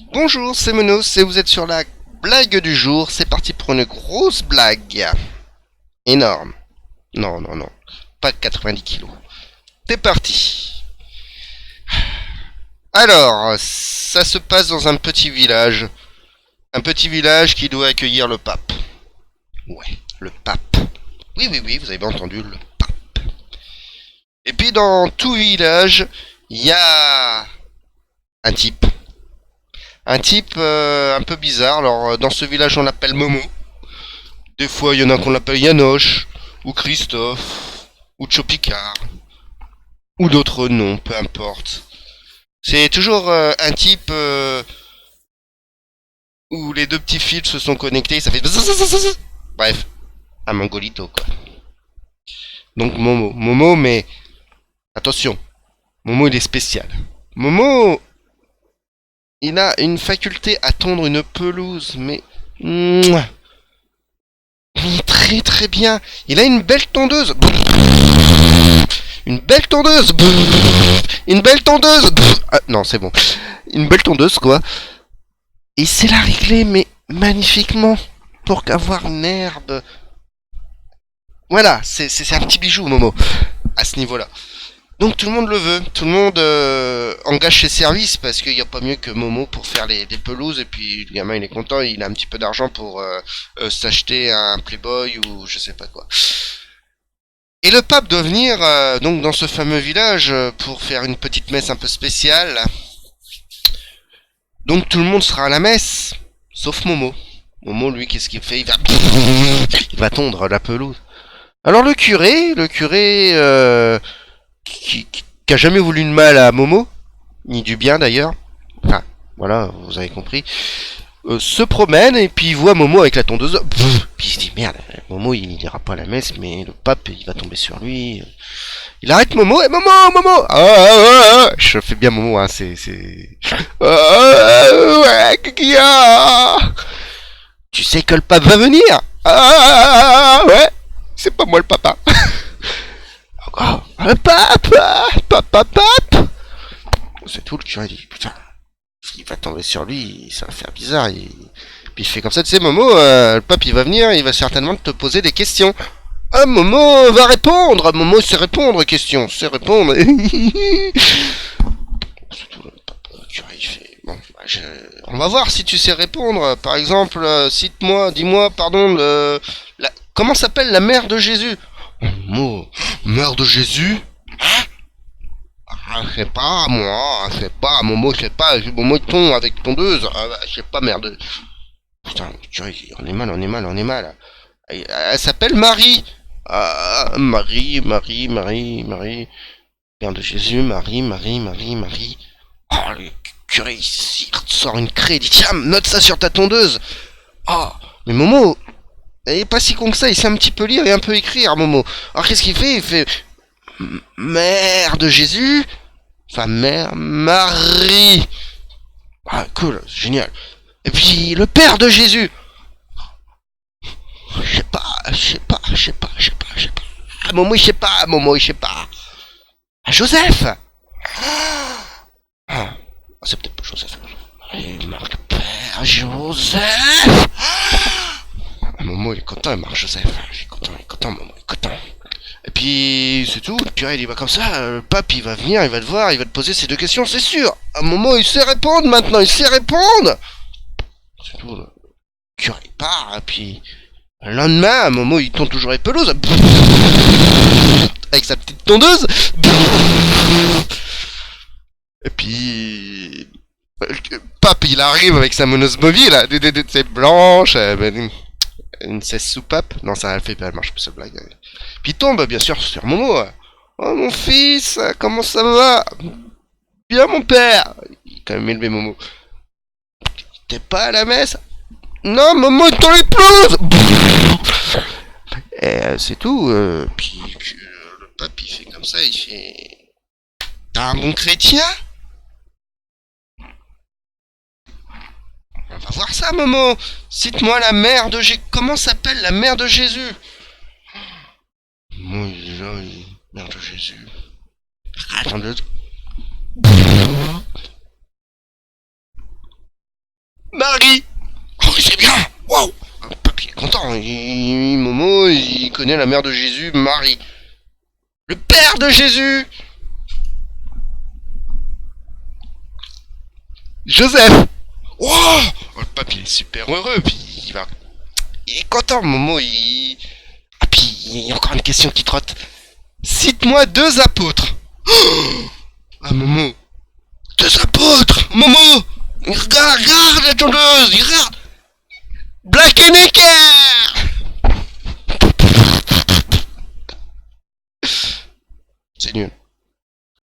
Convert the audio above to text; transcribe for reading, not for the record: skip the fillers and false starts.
Bonjour, c'est Monos et vous êtes sur la blague du jour. C'est parti pour une grosse blague. Énorme. Non, non, non. Pas 90 kilos. C'est parti. Alors, ça se passe dans un petit village. Un petit village qui doit accueillir le pape. Ouais, le pape. Oui, oui, oui, vous avez bien entendu, le pape. Et puis dans tout village, il y a un type. Un type un peu bizarre. Alors, dans ce village, on l'appelle Momo. Des fois, il y en a qu'on l'appelle Yanoche, ou Christophe, ou Chopicard, ou d'autres noms, peu importe. C'est toujours un type où les deux petits fils se sont connectés, ça fait... Bref, un mangolito, quoi. Donc Momo. Momo, mais attention, Momo, il est spécial. Momo, il a une faculté à tondre une pelouse, mais... Très très bien. Il a une belle tondeuse. Une belle tondeuse. Une belle tondeuse. Ah, non, c'est bon. Une belle tondeuse, quoi. Et c'est la régler, mais magnifiquement. Pour qu'avoir une herbe. Voilà, c'est un petit bijou, Momo. À ce niveau-là. Donc tout le monde le veut. Tout le monde engage ses services parce qu'il n'y a pas mieux que Momo pour faire les pelouses. Et puis le gamin, il est content. Il a un petit peu d'argent pour s'acheter un Playboy ou je sais pas quoi. Et le pape doit venir donc dans ce fameux village pour faire une petite messe un peu spéciale. Donc tout le monde sera à la messe, sauf Momo. Momo, lui, qu'est-ce qu'il fait? Il va tondre la pelouse. Alors le curé qui a jamais voulu de mal à Momo, ni du bien d'ailleurs. Enfin, voilà, vous avez compris. Se promène et puis il voit Momo avec la tondeuse. Puis il se dit merde, Momo il n'ira pas à la messe, mais le pape il va tomber sur lui. Il arrête Momo et Momo. Je fais bien Momo, hein, c'est. Ouais, qu'est-ce qu'il y a? Tu sais que le pape va venir. Ouais, c'est pas moi le papa. Oh, le pape. C'est tout, le curé dit putain. Il va tomber sur lui, ça va faire bizarre. Puis il fait comme ça, tu sais, Momo, le pape il va venir, il va certainement te poser des questions. Ah, Momo va répondre. Momo sait répondre aux questions, sait répondre. Surtout le pape, curé, il fait... Bon, on va voir si tu sais répondre. Par exemple, cite-moi, dis-moi, pardon, comment s'appelle la mère de Jésus? Momo, mère de Jésus? Je sais pas, moi, je sais pas, Momo, je sais pas, Momo ton avec tondeuse, je sais pas, merde. Putain, on est mal, on est mal, on est mal. Elle s'appelle Marie. Marie. Mère de Jésus, Marie. Oh, le curé, il sort une craie, il dit tiens, note ça sur ta tondeuse. Oh, mais Momo, elle est pas si con que ça, il sait un petit peu lire et un peu écrire, Momo. Alors qu'est-ce qu'il fait? Il fait Mère de Jésus. Enfin, mère Marie. Ah, cool, génial. Et puis, le père de Jésus. Je sais pas. Ah, Momo, je sais pas. Ah, Joseph. Ah, c'est peut-être pas Joseph. Il marque père Joseph. Ah, Momo, il est content, il marque Joseph. Il est content, Momo, il est content. Et puis, c'est tout. Le curé, il va comme ça. Le pape, il va venir, il va te voir, il va te poser ces deux questions, c'est sûr. À un moment, il sait répondre maintenant, il sait répondre. C'est tout. Le curé, il part, et puis... Le lendemain, à un moment, il tond toujours les pelouses. Avec sa petite tondeuse. Et puis... Le pape, il arrive avec sa monosmobile, c'est blanche, une cesse soupape. Non, ça elle fait pas, elle marche plus cette blague. Puis il tombe, bien sûr, sur Momo. Oh, mon fils, comment ça va? Bien, mon père. Il est quand même élevé, Momo. T'es pas à la messe? Non, Momo est dans les pelouses. Et c'est tout. Puis le pape, il fait comme ça, il fait... T'es un bon chrétien? On va voir ça, Momo. Cite-moi la mère de Jésus. Comment s'appelle la mère de Jésus? Moi, mère de Jésus. Attends, d'accord. Momo, il connaît la mère de Jésus, Marie. Le père de Jésus, Joseph. Oh, le pape, il est super heureux, puis il est content, Momo, Ah, puis il y a encore une question qui trotte. Cite-moi deux apôtres. Oh, ah, Momo. Deux apôtres, Momo. Regarde la tondeuse, regarde. Black and Decker. C'est nul.